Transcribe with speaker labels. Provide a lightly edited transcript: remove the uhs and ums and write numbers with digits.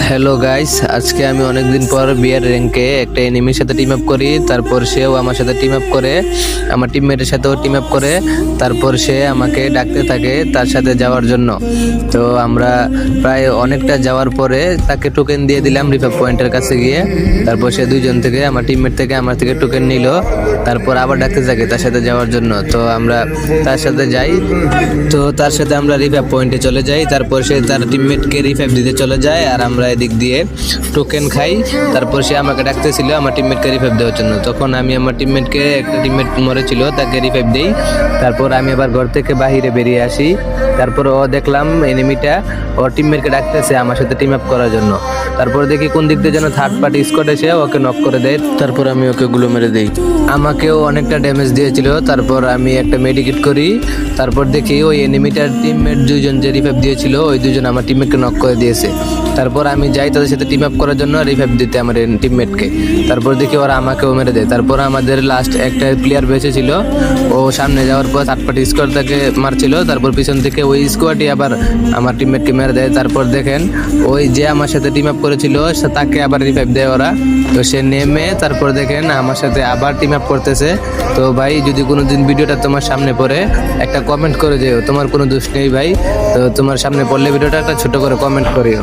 Speaker 1: Hello guys, আজকে আমি অনেকদিন পর বিয়ার র্যাঙ্কে একটা এনিমির সাথে টিম আপ করি। তারপর সেও আমার সাথে টিম আপ করে, আমার টিমমেটের সাথেও টিম আপ করে। তারপর সে আমাকে ডাকতে থাকে তার সাথে যাওয়ার জন্য। তো আমরা প্রায় অনেকটা যাওয়ার পরে তাকে টোকেন দিয়ে দিলাম রিভাইভ পয়েন্টের কাছে গিয়ে। তারপর সে দুইজন থেকে আমার টিমমেট থেকে আমার থেকে টোকেন নিল। তারপর আবার ডাকতে থাকে তার সাথে যাওয়ার জন্য। তো আমরা তার সাথে যাই, তো তার সাথে আমরা রিভাইভ পয়েন্টে চলে যাই। তারপর সে তার টিমমেটকে রিভাইভ দিতে চলে যায় আর আমরা এদিক দিয়ে টোকেন খাই। তারপর সে আমাকে ডাকতেছিল আমার টিমমেটকে রিভাইভ দেওয়ার জন্য। তখন আমি আমার টিমমেটকে, একটা টিমমেট মরেছিল, তাকে রিভাইভ দিই। তারপর আমি আবার ঘর থেকে বাহিরে বেরিয়ে আসি। তারপর দেখলাম এনিমিটা ওর টিমমেটকে ডাকতেছে আমার সাথে টিম আপ করার জন্য। তারপর দেখি কোন দিক দিয়ে যেন থার্ড পার্টি স্কোয়াড এসে ওকে নক করে দেয়। তারপর আমি ওকে গুলো মেরে দেই। আমাকেও অনেকটা ড্যামেজ দিয়েছিল। তারপর আমি একটা মেডিকেট করি। তারপর দেখি ওই এনিমিটার টিমমেট দুইজন যে রিভাইভ দিয়েছিল ওই দুজন আমার টিমমেটকে নক করে দিয়েছে। তারপর আমি যাই তাদের সাথে টিম আপ করার জন্য রিভাইভ দিতে আমার টিমমেটকে। তারপর দেখি ওরা আমাকেও মেরে দেয়। তারপর আমাদের লাস্ট একটা প্লেয়ার বেঁচে ছিল, ও সামনে যাওয়ার পর থার্ড পার্টি স্কোয়াড তাকে মারছিল। তারপর পিছন থেকে ওই স্কোয়াডই আবার আমার টিমমেটকে মেরে দেয়। তারপর দেখেন ওই যে আমার সাথে টিম আপ করেছিল তাকে আবার রিভাইভ দেয় ওরা। তো সে নেমে তারপর দেখেন আমার সাথে আবার টিম আপ করতেছে। তো ভাই, যদি কোনোদিন ভিডিওটা তোমার সামনে পড়ে একটা কমেন্ট করে দিও, তোমার কোনো দোষ নেই ভাই। তো তোমার সামনে পড়লে ভিডিওটা একটা ছোট করে কমেন্ট করিও।